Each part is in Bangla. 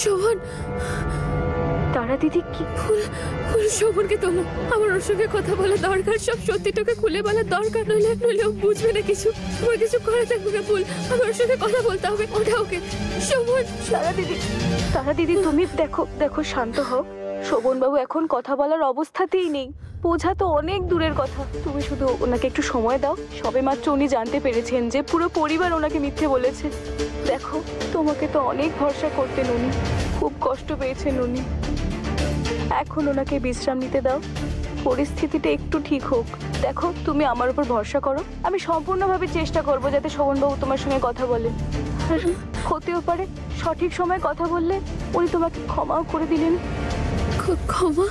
শোভন, তারা দিদি কি ফুল ফুল শোভনকে তোলো। আমার ওর সঙ্গে কথা বলা দরকার, সব সত্যিটাকে খুলে বলার দরকার, নইলে ও বুঝবে না কিছু। তোমার কিছু করা থাকবে না ফুল, আমার ওর সঙ্গে কথা বলতে হবে। ওটা ওকে। শোভন। তারা দিদি তুমি দেখো দেখো, শান্ত হও। শোভন বাবু এখন কথা বলার অবস্থাতেই নেই, বোঝা তো অনেক দূরের কথা। তুমি শুধু ওনাকে একটু সময় দাও। সবে মাত্র উনি জানতে পেরেছেন যে পুরো পরিবার ওনাকে মিথ্যে বলেছে। দেখো, তোমাকে তো অনেক ভরসা করতেন উনি, খুব কষ্ট পেয়েছেন উনি। এখন ওনাকে বিশ্রাম নিতে দাও, পরিস্থিতিটা একটু ঠিক হোক। দেখো, তুমি আমার উপর ভরসা করো, আমি সম্পূর্ণভাবে চেষ্টা করবো যাতে শোভনবাবু তোমার সঙ্গে কথা বলেন। আর হতেও পারে সঠিক সময় কথা বললে উনি তোমাকে ক্ষমাও করে দিলেন। ক্ষমা?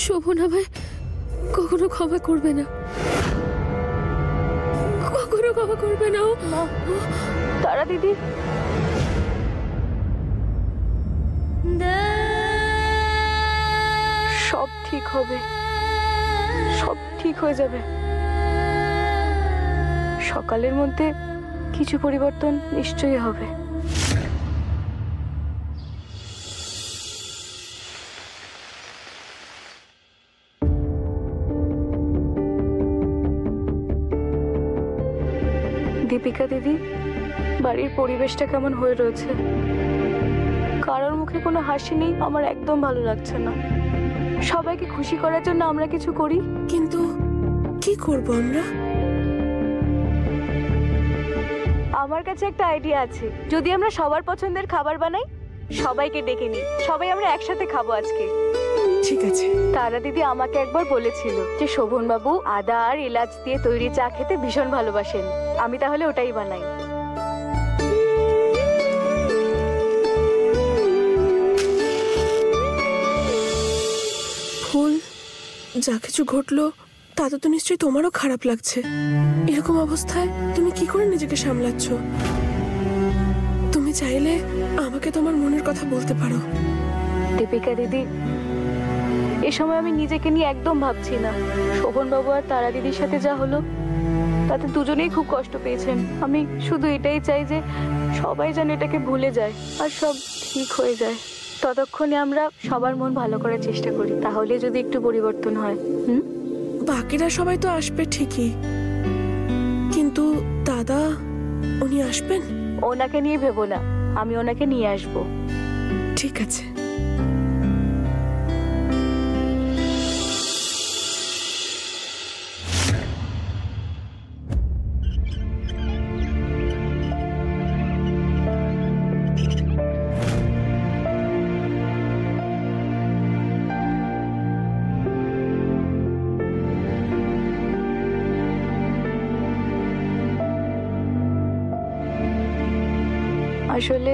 শোভন আমায় কখনো ক্ষমা করবে না, কখনো ক্ষমা করবে না। না তারা দিদি, সব ঠিক হবে, সব ঠিক হয়ে যাবে। সকালের মধ্যে কিছু পরিবর্তন নিশ্চয়ই হবে। দীপিকা দিদি, বাড়ির পরিবেশটা কেমন হয়ে রয়েছে? কারোর মুখে কোনো হাসি নেই, আমার একদম ভালো লাগছে না। সবাইকে খুশি করার জন্য আমরা কিছু করি, কিন্তু কি করব আমরা? আমার কাছে একটা আইডিয়া আছে। যদি আমরা সবার পছন্দের খাবার বানাই, সবাইকে ডেকে নিই, সবাই আমরা একসাথে খাবো আজকে। ঠিক আছে। তারা দিদি আমাকে একবার বলেছিল যে শোভন বাবু আদা আর এলাচ দিয়ে তৈরি চা খেতে ভীষণ ভালোবাসেন। আমি তাহলে ওটাই বানাই। ফুল, যা কিছু ঘটলো তাতে তো নিশ্চয়ই তোমারও খারাপ লাগছে। এরকম অবস্থায় তুমি কি করে নিজেকে সামলাচ্ছ? তুমি চাইলে আমাকে তোমার মনের কথা বলতে পারো। দীপিকা দিদি, এ সময় আমি নিজেকে নিয়ে একদম ভাবছি না। শোভন বাবু আর তারা দিদির সাথে যা হলো তাতে দুজনেই খুব কষ্ট পেয়েছেন। আমি শুধু এটাই চাই যে সবাই যেন এটাকে ভুলে যায় আর সব ঠিক হয়ে যায়। ততক্ষণে আমরা সবার মন ভালো করার চেষ্টা করি, তাহলে যদি একটু পরিবর্তন হয়। বাকিরা সবাই তো আসবে ঠিকই, কিন্তু দাদা, উনি আসবেন? ওনাকে নিয়ে ভেবো না, আমি ওনাকে নিয়ে আসবো। ঠিক আছে। আসলে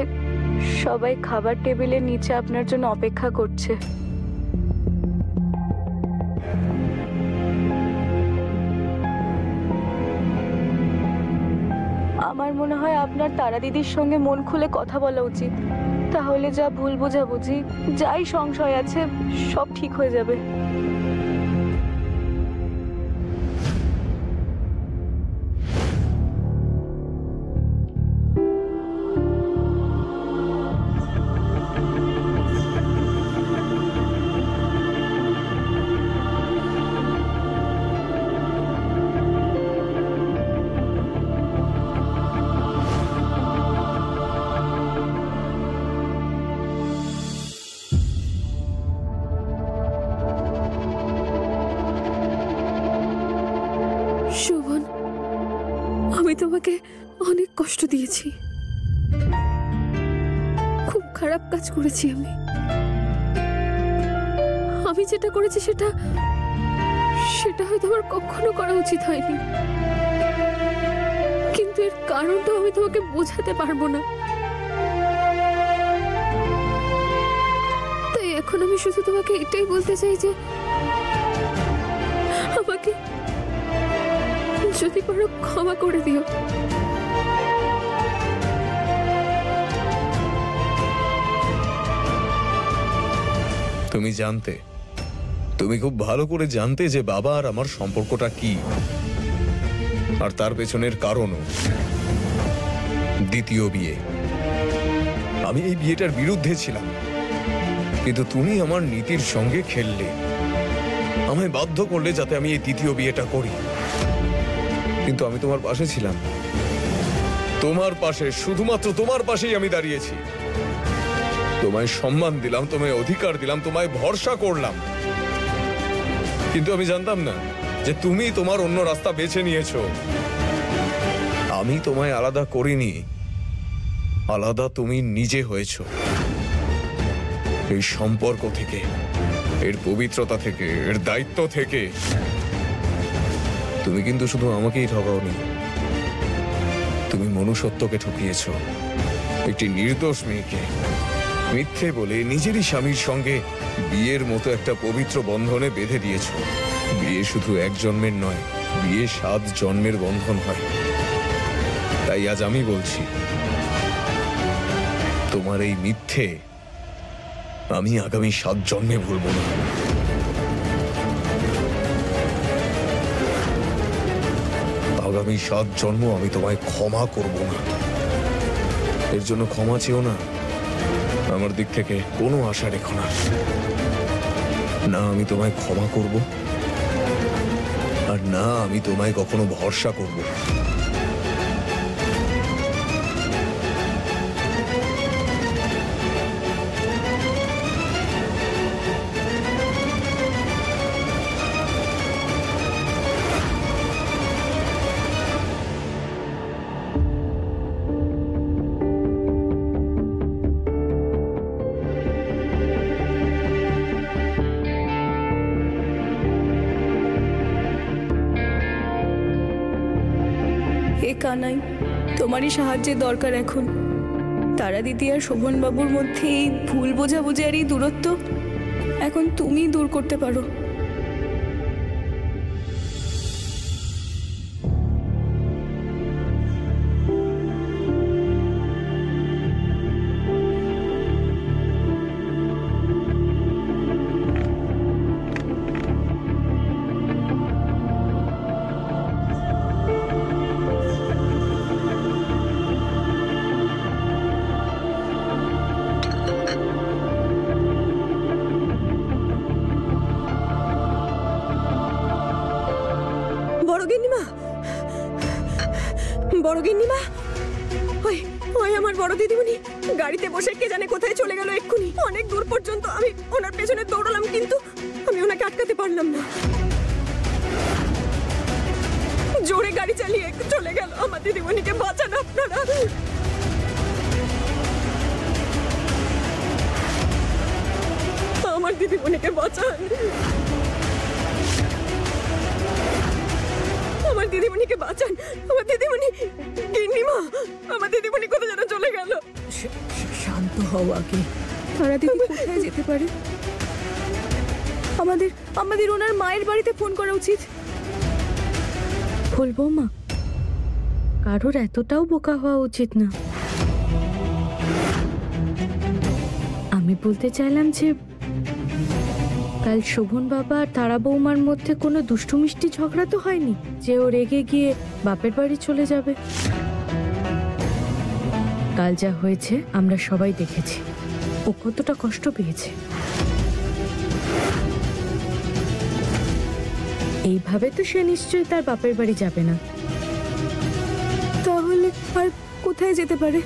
সবাই খাবার টেবিলের নিচে আপনার জন্য অপেক্ষা করছে। আমার মনে হয় আপনার তারা দিদির সঙ্গে মন খুলে কথা বলা উচিত, তাহলে যা ভুল বোঝাবুঝি, যাই সংশয় আছে, সব ঠিক হয়ে যাবে। শোভন, আমি তোমাকে অনেক কষ্ট দিয়েছি, খুব খারাপ কাজ করেছি। আমি যেটা করেছি সেটা হয়তো আমার কখনো করা উচিত হয়নি, কিন্তু এর কারণটা আমি তোমাকে বোঝাতে পারবো না। তাই এখন আমি শুধু তোমাকে এটাই বলতে চাই যে আমাকে যদি পারো ক্ষমা করে দিও। তুমি জানতে, তুমি খুব ভালো করে জানতে যে বাবা আর আমার সম্পর্কটা কি, আর তার পেছনের কারণও দ্বিতীয় বিয়ে। আমি এই বিয়েটার বিরুদ্ধে ছিলাম, কিন্তু তুমি আমার নীতির সঙ্গে খেললে, আমায় বাধ্য করলে যাতে আমি এই দ্বিতীয় বিয়েটা করি। কিন্তু আমি তোমার পাশে ছিলাম, তোমার পাশে, শুধুমাত্র তোমার পাশেই আমি দাঁড়িয়েছি। তোমায় সম্মান দিলাম, তোমায় অধিকার দিলাম, তোমায় ভরসা করলাম। কিন্তু আমি জানতাম না যে তুমি তোমার অন্য রাস্তা বেছে নিয়েছো। আমি তোমায় আলাদা করিনি, আলাদা তুমি নিজে হয়েছো। এই সম্পর্ক থেকে, এর পবিত্রতা থেকে, এর দায়িত্ব থেকে। তুমি কিন্তু শুধু আমাকেই ঠকাওনি, তুমি মনুষ্যত্বকে ঠকিয়েছো। একটি নির্দোষ মেয়েকে মিথ্যে বলে নিজেরই স্বামীর সঙ্গে বিয়ের মতো একটা পবিত্র বন্ধনে বেঁধে দিয়েছো। বিয়ে শুধু এক জন্মের নয়, বিয়ে 7 জন্মের বন্ধন হয়। তাই আজ আমি বলছি, তোমার এই মিথ্যে আমি আগামী 7 জন্মে ভুলব না। আগামী 7 জন্ম আমি তোমায় ক্ষমা করব না। এর জন্য ক্ষমা চেও না, আমার দিক থেকে কোনো আশা রেখো না। না আমি তোমায় ক্ষমা করব, আর না আমি তোমায় কখনো ভরসা করব। হে কানাই, তোমারই সাহায্যের দরকার এখন। তারা দিদি আর শোভন বাবুর মধ্যে এই ভুল বোঝাবুঝি আর এই দূরত্ব এখন তুমি দূর করতে পারো। বড় গিন্নিমা, ওই ওই আমার বড় দিদিমণি গাড়িতে বসে কে জানে কোথায় চলে গেল এক্ষুনি। অনেক দূর পর্যন্ত আমি ওনার পেছনে দৌড়ালাম, কিন্তু আমি ওনাকে আটকাতে পারলাম না। জোরে গাড়ি চালিয়ে চলে গেল। আমার দিদিমণিকে বাঁচান আপনারা, আমার দিদিমণিকে বাঁচান, আমার দিদিমণিকে বাঁচান। আমার দিদিমণি, গিন্নিমা, আমার দিদিমণি কোথায় যেন চলে গেল। শান্ত হও আগে। তারা দিদি কোথায় যেতে পারে? আমাদের আমাদের ওনার মায়ের বাড়িতে ফোন করা উচিত। বলবো মা, কারোর এতটাও বোকা হওয়া উচিত না। আমি বলতে চাইলাম যে কাল শোভন বাবা আর তারা বৌমার মধ্যে কোনো দুষ্টু মিষ্টি ঝগড়া তো হয়নি যে ও রেগে গিয়ে বাপের বাড়ি চলে যাবে। কাল যা হয়েছে আমরা সবাই দেখেছি, ও কতটা কষ্ট পেয়েছে। এইভাবে তো সে নিশ্চয়ই তার বাপের বাড়ি যাবে না। তাহলে আর কোথায় যেতে পারে?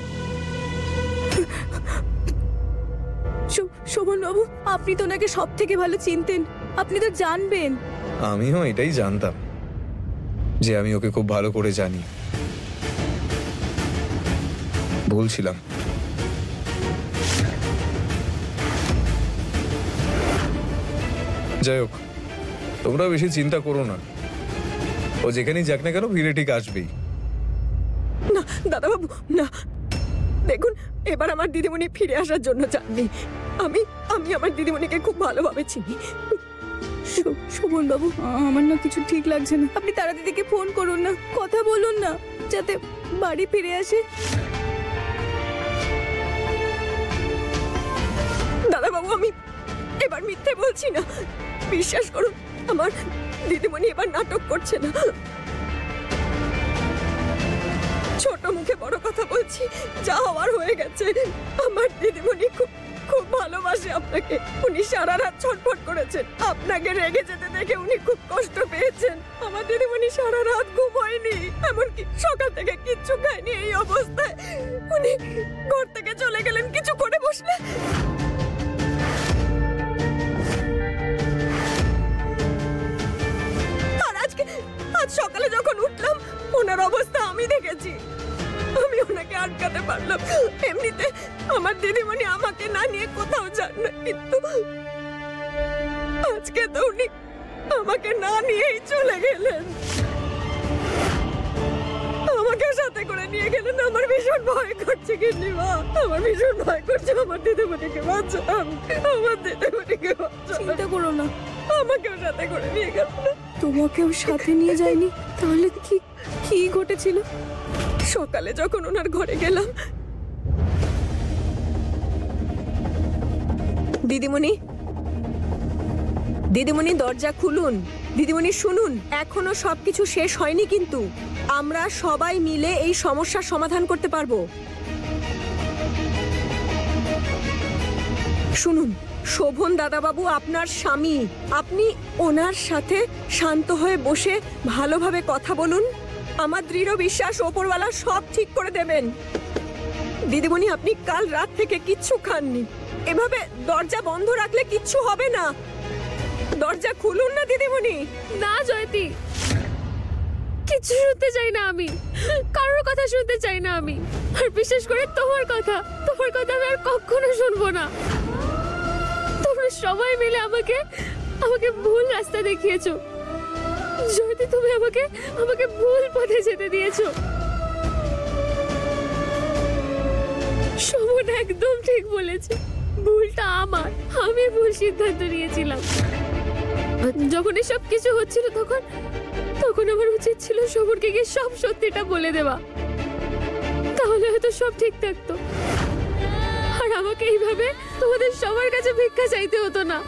শোভন বাবু, আপনি তো ওনাকে সব থেকে ভালো চিনতেন, আপনি তো জানবেন। আমিও এটাই জানতাম যে আমি ওকে খুব ভালো করে জানি। বলছিলাম যাই হোক, তোমরা বেশি চিন্তা করো না, ও যেখানেই যাক না কেন ফিরে ঠিক আসবেই। না দাদাবাবু, না, দেখুন এবার আমার দিদিমণি ফিরে আসার জন্য চাননি। আমি আমি আমার দিদিমণিকে খুব ভালোভাবে চিনি। শোভন বাবু, আমার না কিছু ঠিক লাগছে না। আপনি তারা দিদিকে ফোন করুন না, কথা বলুন না, যাতে বাড়ি ফিরে আসে। দাদাবাবু, আমি এবার মিথ্যে বলছি না, বিশ্বাস করুন। আমার দিদিমণি এবার নাটক করছে না, ছোট মুখে বড় কথা বলছে গেছি, যা হওয়ার হয়ে গেছে। আমার দিদিমণি খুব খুব ভালোবাসে আপনাকে। উনি সারা রাত ছটফট করেছেন, আপনাকে রেগে যেতে দেখে উনি খুব কষ্ট পেয়েছেন। আমার দিদিমণি সারা রাত ঘুম হয়নি, এমনকি সকাল থেকে কিচ্ছু খায়নি। এই অবস্থায় উনি ঘর থেকে চলে গেলেন কিছু করে বসলে। আর আজ সকালে যখন উঠলাম ওনার অবস্থা আমি দেখেছি। আমি ওনাকে আটকাতে পারলাম। এমনিতে আমার দিদিমণি আমাকে না নিয়ে কোথাও যান না, কিন্তু আজকে তো উনি আমাকে না নিয়েই চলে গেলেন। আমাকে সাথে করে নিয়ে গেলেন। আমার ভীষণ ভয় করছে গিন্নিমা, আমার ভীষণ ভয় করছে। আমার দিদিমণিকে বাঁচান, আমার দিদিমণিকে বাঁচান। চিন্তা করো না, আমাকেও সাথে করে নিয়ে গেল না। তোমাকেও সাথে নিয়ে যায়নি? তাহলে কি কি ঘটেছিল? সকালে যখন ওনার ঘরে গেলাম, দিদিমণি দিদিমণি দরজা খুলুন, দিদিমণি শুনুন, এখনো সবকিছু শেষ হয়নি, কিন্তু আমরা সবাই মিলে এই সমস্যার সমাধান করতে পারবো। শুনুন, শোভন দাদাবাবু আপনার স্বামী, আপনি ওনার সাথে শান্ত হয়ে বসে ভালোভাবে কথা বলুন। আমার দৃঢ় বিশ্বাস ওপরওয়ালা সব ঠিক করে দেবেন। দিদিমণি আপনি কাল রাত থেকে কিচ্ছু খাননি, এভাবে দরজা বন্ধ রাখলে কিচ্ছু হবে না। দরজা খুলুন না দিদিমণি। না জয়তী, কিছু শুনতে চাই না আমি, কারোর কথা শুনতে চাই না আমি। আর বিশেষ করে তোমার কথা আমি আর কখনো শুনবো না। তোমরা সবাই মিলে আমাকে ভুল রাস্তা দেখিয়েছো জয়তী। তুমি আমাকে ভুল পথে যেতে দিয়েছো। শোভন একদম ঠিক বলেছে, ভুলটা আমার। আমি ভুল সিদ্ধান্ত নিয়েছিলাম। যখন এসব কিছু হচ্ছিল তখন আমার উচিত ছিল শোভনকে গিয়ে সব সত্যিটা বলে দেওয়া, তাহলে হয়তো সব ঠিক থাকতো। আর আমাকে এইভাবে তোমাদের সবার কাছে ভিক্ষা চাইতে হতো না।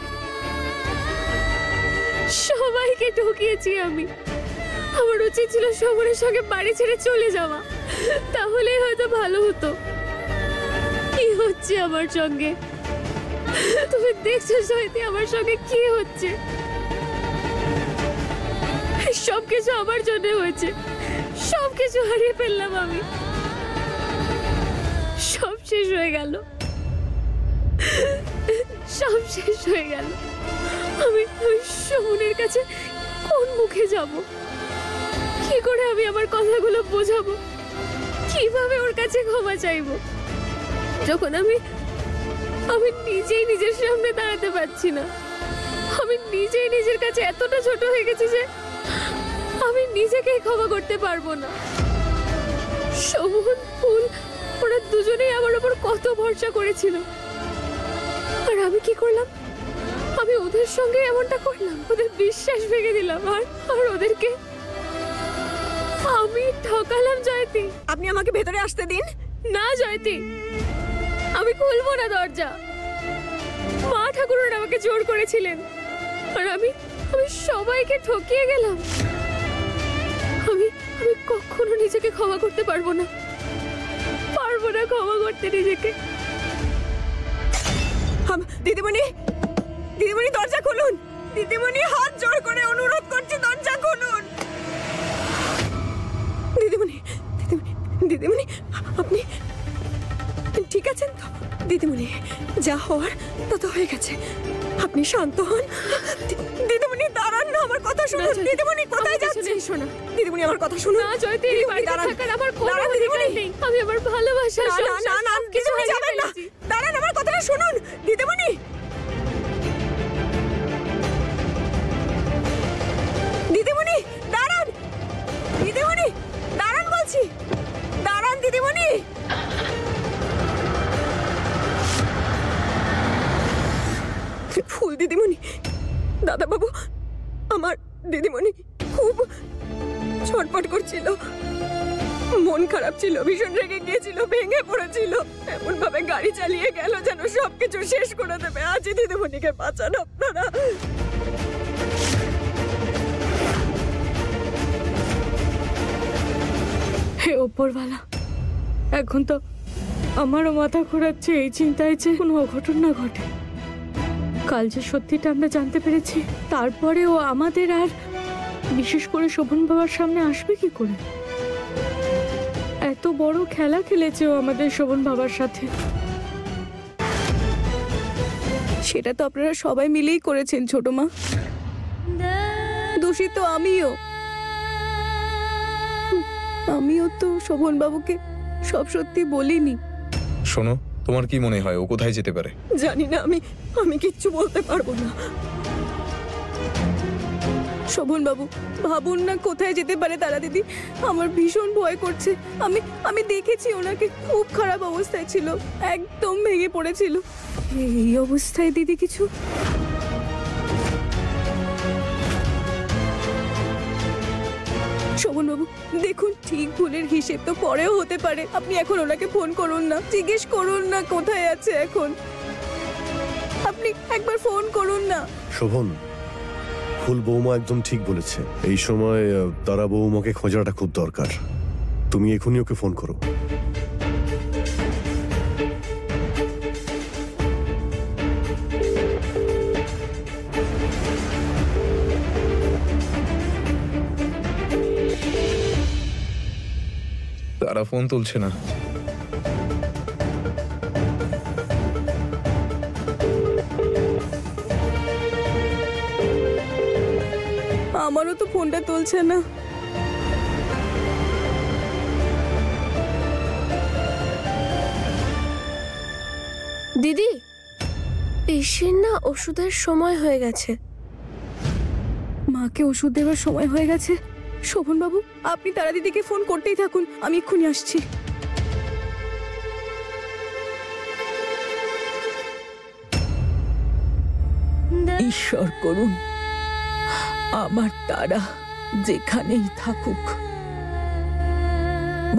সবাইকে ঠকিয়েছি আমি। আমার উচিত ছিল শোভনের সঙ্গে বাড়ি ছেড়ে চলে যাওয়া, তাহলে হয়তো ভালো হতো। কি হচ্ছে আমার সঙ্গে? তুমি দেখছো জয়তী আমার সঙ্গে কি হচ্ছে? সবকিছু আমার জন্য হয়েছে, সবকিছু হারিয়ে ফেললাম আমি। সব শেষ হয়ে গেল, সব শেষ হয়ে গেল। আমি শোভনের কাছে কোন মুখে যাব? কি করে আমি আমার কথাগুলো বোঝাবো? কিভাবে ওর কাছে ক্ষমা চাইবো যখন আমি নিজেই নিজের সামনে দাঁড়াতে পারছি না? আমি নিজেই নিজের কাছে এতটা ছোট হয়ে গেছি যে আমি নিজেকেই ক্ষমা করতে পারবো না। শোভন, ফুল, ওরা দুজনেই আমার উপর কত ভরসা করেছিল, আর আমি কি করলাম? আমি ওদের সঙ্গে এমনটা করলাম, ওদের বিশ্বাস ভেঙে দিলাম, আর ওদেরকে আমি ঠকালাম। জয়তী, আপনি আমাকে ভেতরে আসতে দিন। না জয়তী, আমি খুলবো না দরজা। মা ঠাকুরন আমাকে জোর করেছিলেন, আর আমি সবাইকে ঠকিয়ে গেলাম। আমি কখনো নিজেকে ক্ষমা করতে পারবো না ক্ষমা করতে নিজেকে। দিদিমণি দরজা খুলুন। দিদিমণি হাত জোড় করে অনুরোধ করছি, দরজা খুলুন। দিদিমণি আপনি ঠিক আছেন তো? দিদিমণি, যা হওয়ার তা তো হয়ে গেছে, আপনি শান্ত হন। দিদিমণি দাঁড়ান না, আমার কথা শুনুন। দিদিমণি কোথায় যাচ্ছেন? শোনা দিদিমণি আমার কথা শুনুন। না জয়তী, এই বাড়িতে থাকার আমার কোনো অধিকার নেই। আমি আমার ভালোবাসা কিছু যাবেন না। দাঁড়ান, আমার কথাটা শুনুন। দিদিমণি দাঁড়ান। দিদিমণি দাঁড়ান বলছি, দাঁড়ান দিদিমণি। ফুল দিদিমণি, দাদা বাবু, আমার দিদিমণি খুব ছটফট করছিল, মন খারাপ ছিল, ভীষণ রেগে গিয়েছিল, ভেঙে পড়েছিল। এমন ভাবে গাড়ি চালিয়ে গেল যেন সবকিছু শেষ করে দেবে। আজই দিদিমণিকে বাঁচান আপনারা। হে ওপরওয়ালা, এখন তো আমারও মাথা ঘোরাচ্ছে এই চিন্তায় যে কোনো অঘটন না ঘটে। কাল যে সত্যিটা আমরা জানতে পেরেছি, তারপরে ও আমাদের আর বিশেষ করে শোভন বাবার সামনে আসবে কি করে? এত বড় খেলা খেলেছে ও আমাদের শোভন বাবার সাথে। সেটা তো আপনারা সবাই মিলেই করেছেন ছোট মা, দোষী তো আমিও তো শোভন বাবুকে সব সত্যি বলিনি। শোনো, তোমার কি মনে হয় ও কোথায় যেতে পারে? জানি না, আমি কিচ্ছু বলতে পারবো না। শোভন বাবু, ভাবুন না কোথায় যেতে পারে তারা দিদি। আমার ভীষণ ভয় করছে। আমি দেখেছি ওনাকে, খুব খারাপ অবস্থায় ছিল, একদম ভেঙে পড়েছিল। এই অবস্থায় দিদি কিছু শোভন বাবু দেখুন, ঠিক ভুলের হিসেব তো পরেও হতে পারে। আপনি এখন ওনাকে ফোন করুন না, জিজ্ঞেস করুন না কোথায় আছে এখন। আপনি একবার ফোন করুন না। শোভন, ফুল বৌমা একদম ঠিক বলেছে। এই সময় তারা বৌমাকে খোঁজাটা খুব দরকার। তুমি এখনই ওকে ফোন করো। তারা ফোন তুলছে না। আমারও তো ফোনটা তুলছে না। দিদি, পিসির না ওষুধের সময় হয়ে গেছে। মাকে ওষুধ দেওয়ার সময় হয়ে গেছে। শোভন বাবু, আপনি তারা দিদিকে ফোন করতেই থাকুন, আমি এক্ষুনি আসছি। ঈশ্বর করুন আমার তারা যেখানেই থাকুক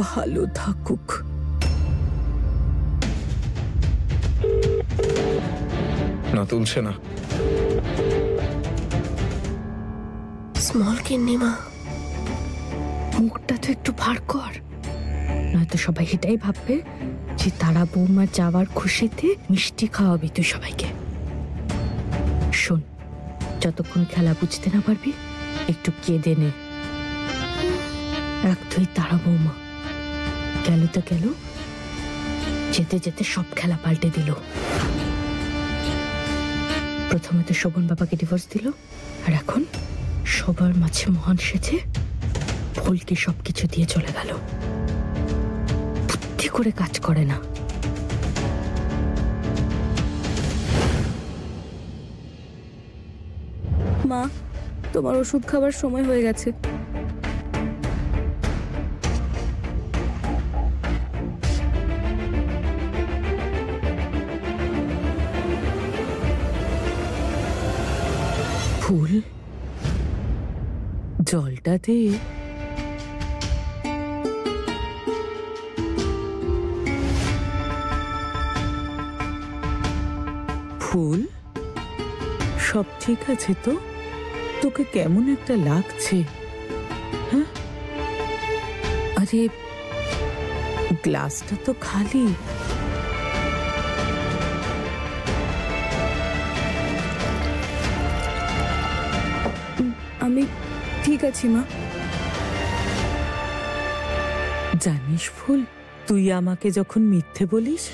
ভালো থাকুক। না, তুলছে না। স্মল কিন্নিমা, মুখটা তো একটু ভার কর, নয়তো সবাই এটাই ভাববে যে তারা বৌমার যাওয়ার খুশিতে মিষ্টি খাওয়াবি তুই সবাইকে। শোন, যতক্ষণ খেলা বুঝতে না পারবি একটু কেঁদে নে। রাখ তুই তারা বৌমা, গেল তো গেল, যেতে যেতে সব খেলা পাল্টে দিল। প্রথমে তো শোভন বাবাকে ডিভোর্স দিল, আর এখন সবার মাঝে মহান সেজে ফুলকে সবকিছু দিয়ে চলে গেল। বুদ্ধি করে কাজ করে না। মা, তোমার ওষুধ খাবার সময় হয়ে গেছে। ফুল, জলটা দে। ফুল, সব ঠিক আছে তো? তোকে কেমন একটা লাগছে? হ্যাঁ, আরে গ্লাসটা তো খালি। আমি ঠিক আছি মা। জানিস ফুল, তুই আমাকে যখন মিথ্যে বলিস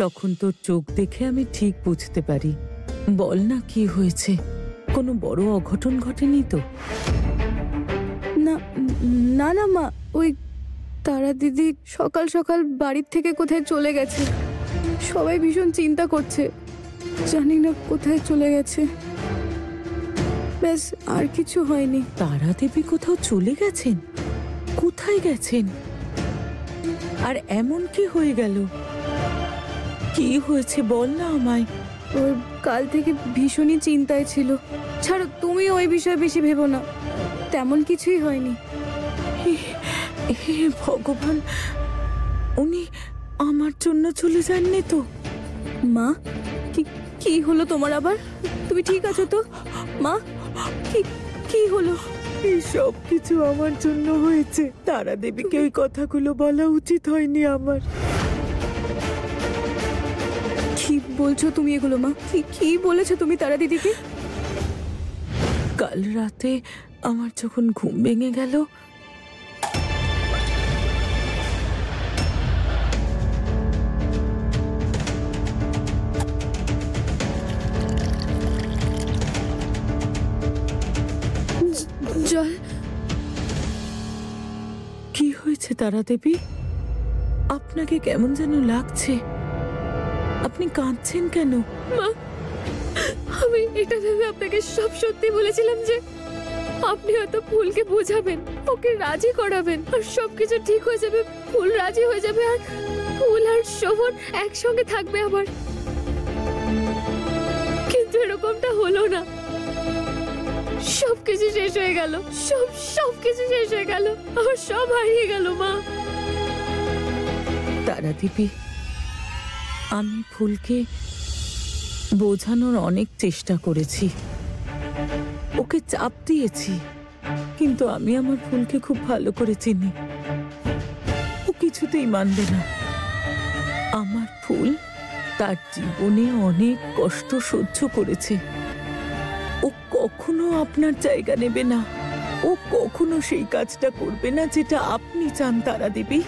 তখন তোর চোখ দেখে আমি ঠিক বুঝতে পারি। বল না কি হয়েছে? কোনো বড় অঘটন ঘটেনি তো? না না না মা, ওই তারা দিদি সকাল সকাল বাড়ির থেকে কোথায় চলে গেছে। সবাই ভীষণ চিন্তা করছে, জানি না কোথায় চলে গেছে। ব্যাস, আর কিছু হয়নি। তারা দেবী কোথাও চলে গেছেন? কোথায় গেছেন? আর এমন কি হয়ে গেল? কি হয়েছে বল না আমায়। ওর কাল থেকে ভীষণই চিন্তায় ছিল। ছাড়ো, তুমি ওই বিষয়ে বেশি ভেবো না, তেমন কিছুই হয়নি। হে ভগবান, উনি আমার জন্য চলে যাননি তো? মা, কি হলো তোমার আবার? তুমি ঠিক আছো তো মা? কি হলো? এই সব কিছু আমার জন্য হয়েছে। তারা দেবীকে ওই কথাগুলো বলা উচিত হয়নি আমার। কি বলছো তুমি এগুলো মা? কি বলেছো তুমি তারা দিদিকে? কাল রাতে আমার যখন ঘুম ভেঙে গেল, জল, কি হয়েছে তারা দেবী? আপনাকে কেমন যেন লাগছে। আপনি কাঁদছেন কেন? মা, আমি এটা ভেবে আপনাকে সব সত্যি বলেছিলাম যে আপনি হয়তো ফুলকে বোঝাবেন, ওকে রাজি করাবেন, আর সবকিছু ঠিক হয়ে যাবে, ফুল রাজি হয়ে যাবে, আর ফুল আর শোভন একসঙ্গে থাকবে আবার। কিন্তু এরকমটা হলো না। সবকিছু শেষ হয়ে গেল, সবকিছু শেষ হয়ে গেল, আমার সব হারিয়ে গেল মা। তারা দেবী, আমি ফুলকে বোঝানোর অনেক চেষ্টা করেছি, ওকে চাপ দিয়েছি, কিন্তু আমি আমার ফুলকে খুব ভালো করে চিনি। ও কিছুতেই মানবে না। আমার ফুল তার জীবনে অনেক কষ্ট সহ্য করেছে। ও কখনো আপনার জায়গা নেবে না। ও কখনো সেই কাজটা করবে না যেটা আপনি চান তারা দেবী।